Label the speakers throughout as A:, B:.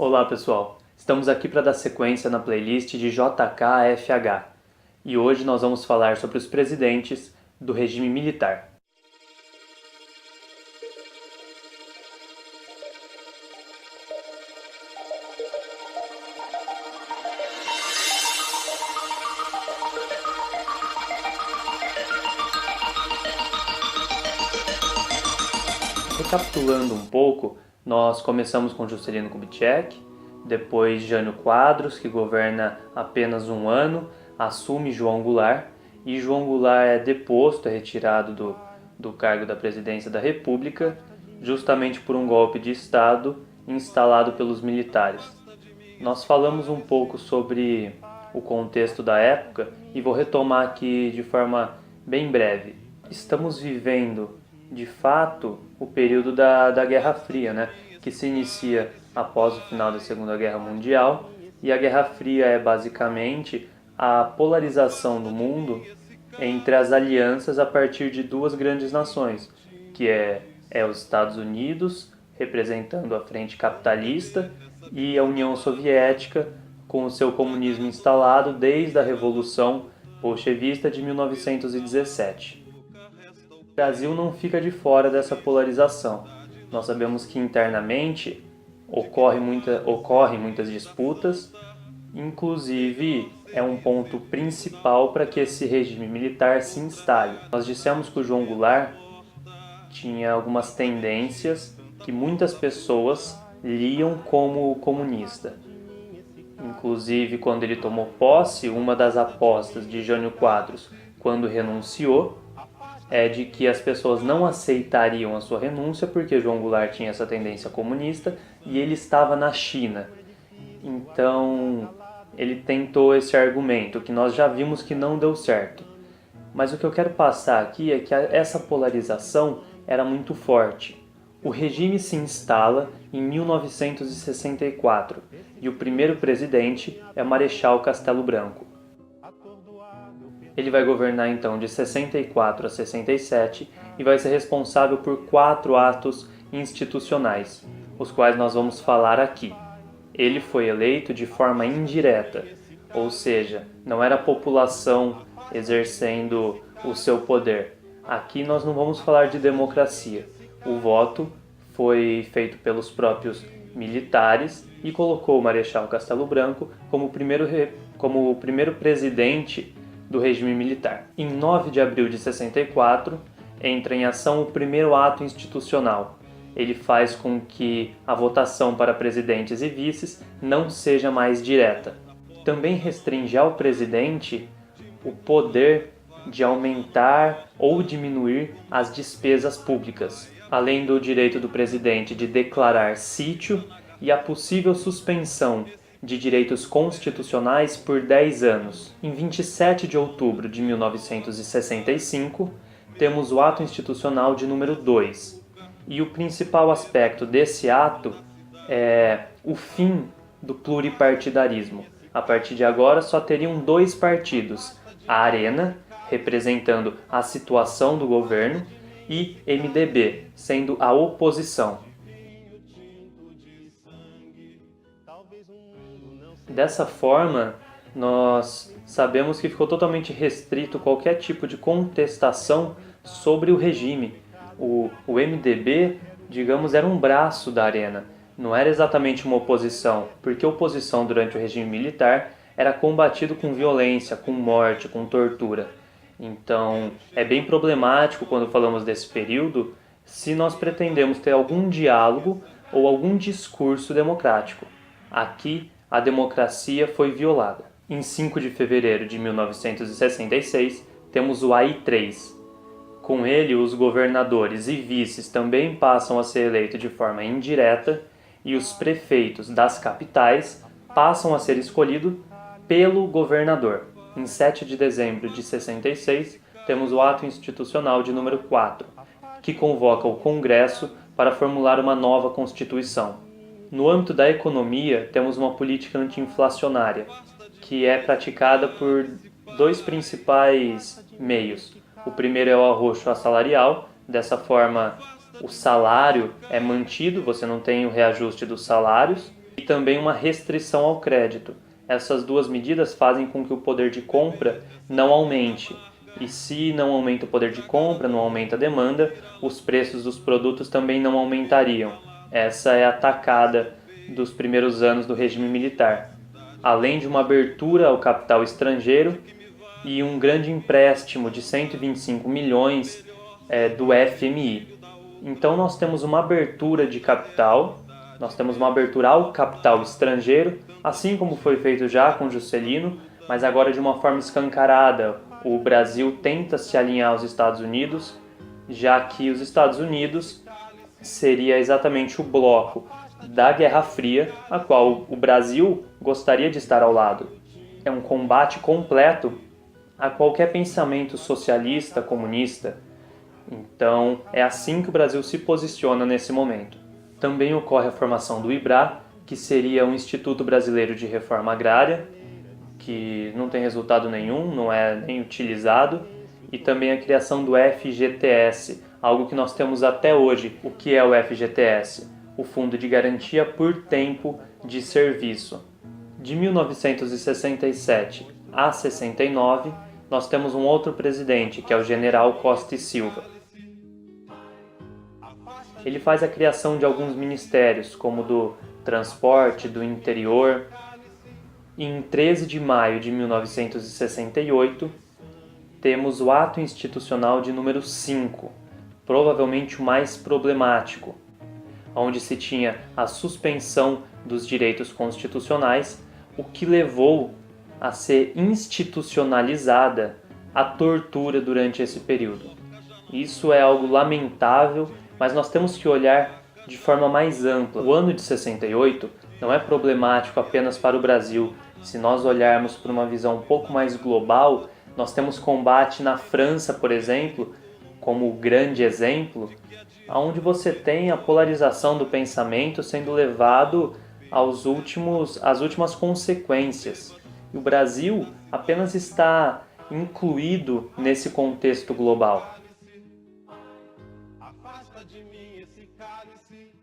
A: Olá pessoal, estamos aqui para dar sequência na playlist de JKFH e hoje nós vamos falar sobre os presidentes do regime militar. Recapitulando um pouco, nós começamos com Juscelino Kubitschek, depois Jânio Quadros, que governa apenas um ano, assume João Goulart, e João Goulart é deposto, é retirado do cargo da presidência da República, justamente por um golpe de Estado instalado pelos militares. Nós falamos um pouco sobre o contexto da época e vou retomar aqui de forma bem breve. Estamos vivendo, de fato, o período da Guerra Fria, né? Que se inicia após o final da Segunda Guerra Mundial, e a Guerra Fria é basicamente a polarização do mundo entre as alianças a partir de duas grandes nações, que é os Estados Unidos, representando a frente capitalista, e a União Soviética, com o seu comunismo instalado desde a Revolução Bolchevista de 1917. O Brasil não fica de fora dessa polarização. Nós sabemos que internamente ocorrem muitas disputas, inclusive é um ponto principal para que esse regime militar se instale. Nós dissemos que o João Goulart tinha algumas tendências que muitas pessoas liam como comunista. Inclusive, quando ele tomou posse, uma das apostas de Jânio Quadros, quando renunciou, é de que as pessoas não aceitariam a sua renúncia porque João Goulart tinha essa tendência comunista e ele estava na China. Então, ele tentou esse argumento, que nós já vimos que não deu certo. Mas o que eu quero passar aqui é que essa polarização era muito forte. O regime se instala em 1964 e o primeiro presidente é Marechal Castelo Branco. Ele vai governar então de 64 a 67 e vai ser responsável por 4 atos institucionais, os quais nós vamos falar aqui. Ele foi eleito de forma indireta, ou seja, não era a população exercendo o seu poder. Aqui nós não vamos falar de democracia. O voto foi feito pelos próprios militares e colocou o Marechal Castelo Branco como o primeiro presidente do regime militar. Em 9 de abril de 64, entra em ação o primeiro ato institucional. Ele faz com que a votação para presidentes e vices não seja mais direta. Também restringe ao presidente o poder de aumentar ou diminuir as despesas públicas, além do direito do presidente de declarar sítio e a possível suspensão de direitos constitucionais por 10 anos. Em 27 de outubro de 1965, temos o ato institucional de número 2. E o principal aspecto desse ato é o fim do pluripartidarismo. A partir de agora só teriam 2 partidos, a Arena, representando a situação do governo, e MDB, sendo a oposição. Dessa forma, nós sabemos que ficou totalmente restrito qualquer tipo de contestação sobre o regime. O MDB, digamos, era um braço da Arena, não era exatamente uma oposição, porque a oposição durante o regime militar era combatido com violência, com morte, com tortura. Então, é bem problemático quando falamos desse período se nós pretendemos ter algum diálogo ou algum discurso democrático. Aqui, a democracia foi violada. Em 5 de fevereiro de 1966, temos o AI-3. Com ele, os governadores e vices também passam a ser eleitos de forma indireta e os prefeitos das capitais passam a ser escolhidos pelo governador. Em 7 de dezembro de 66, temos o ato institucional de número 4, que convoca o Congresso para formular uma nova Constituição. No âmbito da economia, temos uma política anti-inflacionária, que é praticada por 2 principais meios. O primeiro é o arroxo assalarial, dessa forma o salário é mantido, você não tem o reajuste dos salários, e também uma restrição ao crédito. Essas duas medidas fazem com que o poder de compra não aumente. E se não aumenta o poder de compra, não aumenta a demanda, os preços dos produtos também não aumentariam. Essa é a tacada dos primeiros anos do regime militar. Além de uma abertura ao capital estrangeiro e um grande empréstimo de 125 milhões do FMI. Então nós temos uma abertura de capital, nós temos uma abertura ao capital estrangeiro, assim como foi feito já com Juscelino, mas agora de uma forma escancarada. O Brasil tenta se alinhar aos Estados Unidos, já que os Estados Unidos seria exatamente o bloco da Guerra Fria, a qual o Brasil gostaria de estar ao lado. É um combate completo a qualquer pensamento socialista, comunista. Então, é assim que o Brasil se posiciona nesse momento. Também ocorre a formação do IBRA, que seria o Instituto Brasileiro de Reforma Agrária, que não tem resultado nenhum, não é nem utilizado, e também a criação do FGTS, algo que nós temos até hoje. O que é o FGTS? O Fundo de Garantia por Tempo de Serviço. De 1967 a 69, nós temos um outro presidente, que é o General Costa e Silva. Ele faz a criação de alguns ministérios, como do Transporte, do Interior. Em 13 de maio de 1968, temos o Ato Institucional de número 5, provavelmente o mais problemático, onde se tinha a suspensão dos direitos constitucionais, o que levou a ser institucionalizada a tortura durante esse período. Isso é algo lamentável, mas nós temos que olhar de forma mais ampla. O ano de 68 não é problemático apenas para o Brasil. Se nós olharmos por uma visão um pouco mais global, nós temos combate na França, por exemplo, como grande exemplo, onde você tem a polarização do pensamento sendo levado às últimas consequências. E o Brasil apenas está incluído nesse contexto global.
B: Afasta de mim esse cálice,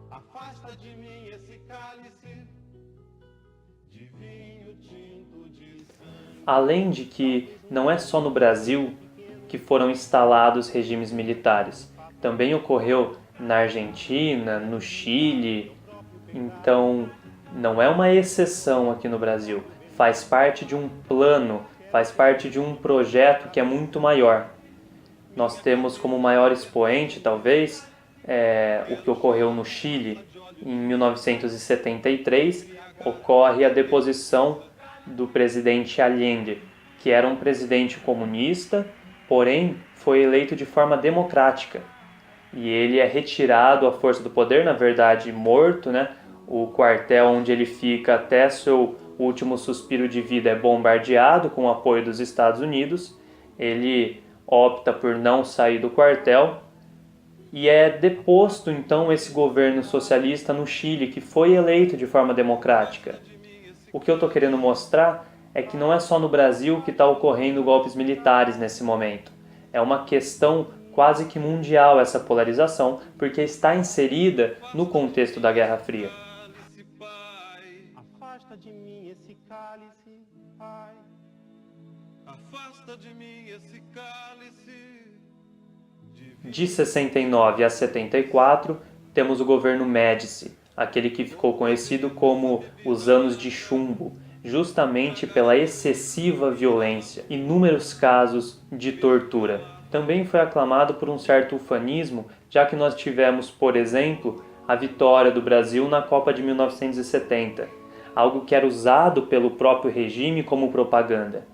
B: afasta de mim esse cálice de vinho tinto de sangue.
A: Além de que não é só no Brasil que foram instalados regimes militares, também ocorreu na Argentina, no Chile. Então, não é uma exceção aqui no Brasil, faz parte de um plano, faz parte de um projeto que é muito maior. Nós temos como maior expoente, talvez, o que ocorreu no Chile. Em 1973, ocorre a deposição do presidente Allende, que era um presidente comunista, porém foi eleito de forma democrática. E ele é retirado à força do poder, na verdade morto, né? O quartel onde ele fica até seu último suspiro de vida é bombardeado com o apoio dos Estados Unidos. Ele opta por não sair do quartel e é deposto então esse governo socialista no Chile, que foi eleito de forma democrática. O que eu estou querendo mostrar é que não é só no Brasil que está ocorrendo golpes militares nesse momento. É uma questão quase que mundial essa polarização, porque está inserida no contexto da Guerra Fria.
B: Afasta de mim esse cálice, Pai. Afasta de mim esse cálice.
A: De 69 a 74, temos o governo Médici, aquele que ficou conhecido como os anos de chumbo, justamente pela excessiva violência, inúmeros casos de tortura. Também foi aclamado por um certo ufanismo, já que nós tivemos, por exemplo, a vitória do Brasil na Copa de 1970, algo que era usado pelo próprio regime como propaganda.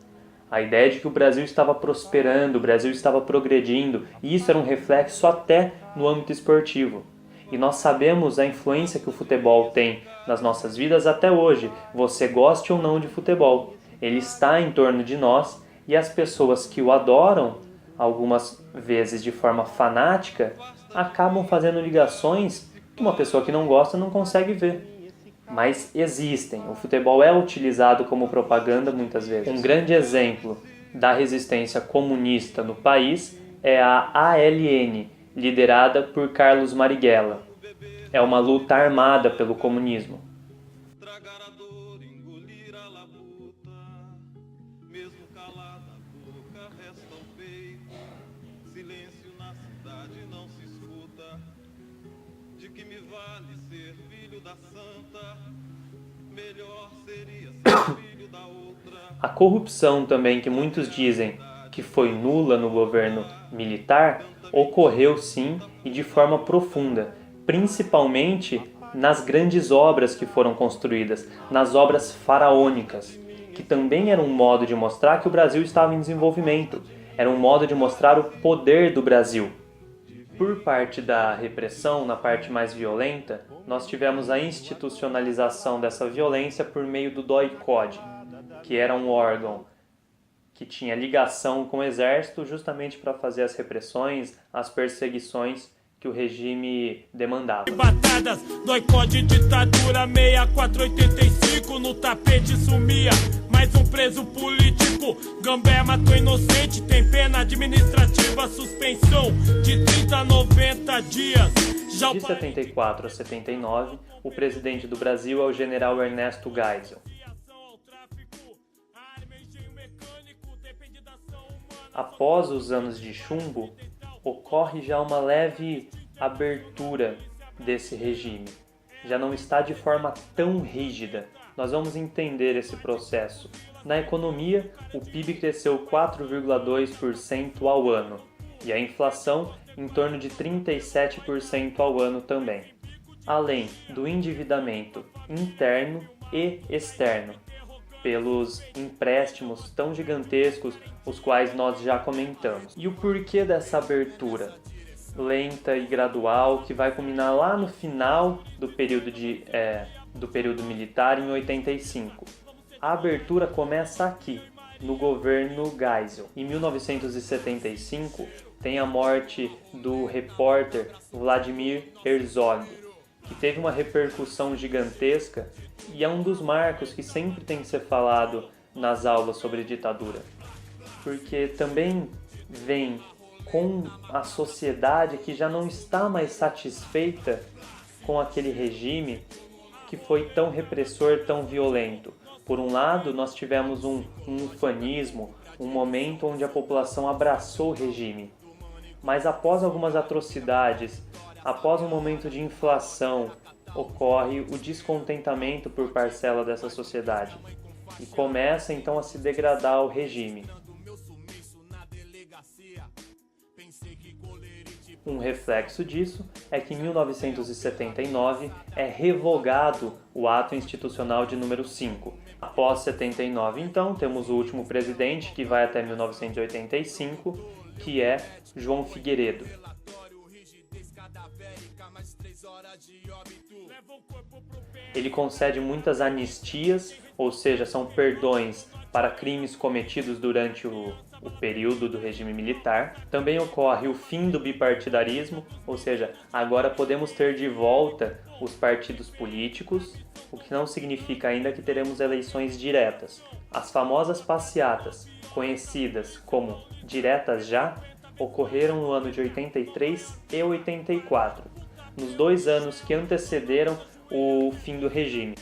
A: A ideia de que o Brasil estava prosperando, o Brasil estava progredindo, e isso era um reflexo até no âmbito esportivo. E nós sabemos a influência que o futebol tem nas nossas vidas até hoje, você goste ou não de futebol. Ele está em torno de nós e as pessoas que o adoram, algumas vezes de forma fanática, acabam fazendo ligações que uma pessoa que não gosta não consegue ver. Mas existem, o futebol é utilizado como propaganda muitas vezes. Um grande exemplo da resistência comunista no país é a ALN, liderada por Carlos Marighella. é uma luta armada pelo comunismo.
B: Tragar a dor, engolir a labuta, mesmo calada a boca resta o peito, silêncio na cidade não se escuta, de que me vale ser filho da santa, melhor seria ser filho da outra.
A: A corrupção também, que muitos dizem que foi nula no governo militar, ocorreu sim e de forma profunda, principalmente nas grandes obras que foram construídas, nas obras faraônicas, que também era um modo de mostrar que o Brasil estava em desenvolvimento, era um modo de mostrar o poder do Brasil. Por parte da repressão, na parte mais violenta, nós tivemos a institucionalização dessa violência por meio do DOI-CODE, que era um órgão que tinha ligação com o exército justamente para fazer as repressões, as perseguições que o regime demandava.
C: Batadas, DOI-CODE, ditadura 6485, no tapete sumia mais um preso político. Gambé matou inocente, tem pena administrativa, suspensão de 30 a 90 dias.
A: De 74 a 79, o presidente do Brasil é o general Ernesto Geisel. Após os anos de chumbo, ocorre já uma leve abertura desse regime. Já não está de forma tão rígida. Nós vamos entender esse processo. Na economia, o PIB cresceu 4,2% ao ano e a inflação em torno de 37% ao ano também. Além do endividamento interno e externo, pelos empréstimos tão gigantescos, os quais nós já comentamos. E o porquê dessa abertura lenta e gradual, que vai culminar lá no final do período militar, em 85. A abertura começa aqui, no governo Geisel. Em 1975, tem a morte do repórter Vladimir Herzog, que teve uma repercussão gigantesca e é um dos marcos que sempre tem que ser falado nas aulas sobre ditadura, porque também vem com a sociedade que já não está mais satisfeita com aquele regime que foi tão repressor, tão violento. Por um lado, nós tivemos um ufanismo, um momento onde a população abraçou o regime, mas após algumas atrocidades, após um momento de inflação, ocorre o descontentamento por parcela dessa sociedade e começa então a se degradar o regime. Um reflexo disso é que em 1979 é revogado o ato institucional de número 5. Após 79, então, temos o último presidente, que vai até 1985, que é João Figueiredo. Ele concede muitas anistias, ou seja, são perdões para crimes cometidos durante o período do regime militar. Também ocorre o fim do bipartidarismo, ou seja, agora podemos ter de volta os partidos políticos, o que não significa ainda que teremos eleições diretas. As famosas passeatas, conhecidas como diretas já, ocorreram no ano de 83 e 84, nos 2 anos que antecederam o fim do regime.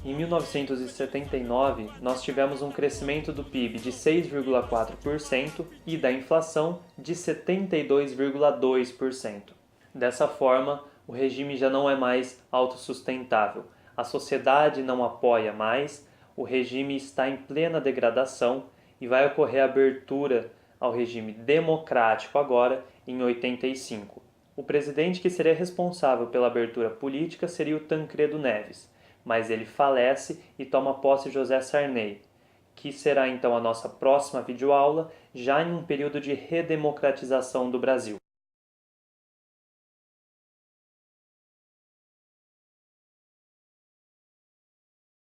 A: Em 1979, nós tivemos um crescimento do PIB de 6,4% e da inflação de 72,2%. Dessa forma, o regime já não é mais autossustentável. A sociedade não apoia mais, o regime está em plena degradação e vai ocorrer a abertura ao regime democrático agora em 85. O presidente que seria responsável pela abertura política seria o Tancredo Neves, mas ele falece e toma posse José Sarney, que será então a nossa próxima videoaula, já em um período de redemocratização do Brasil.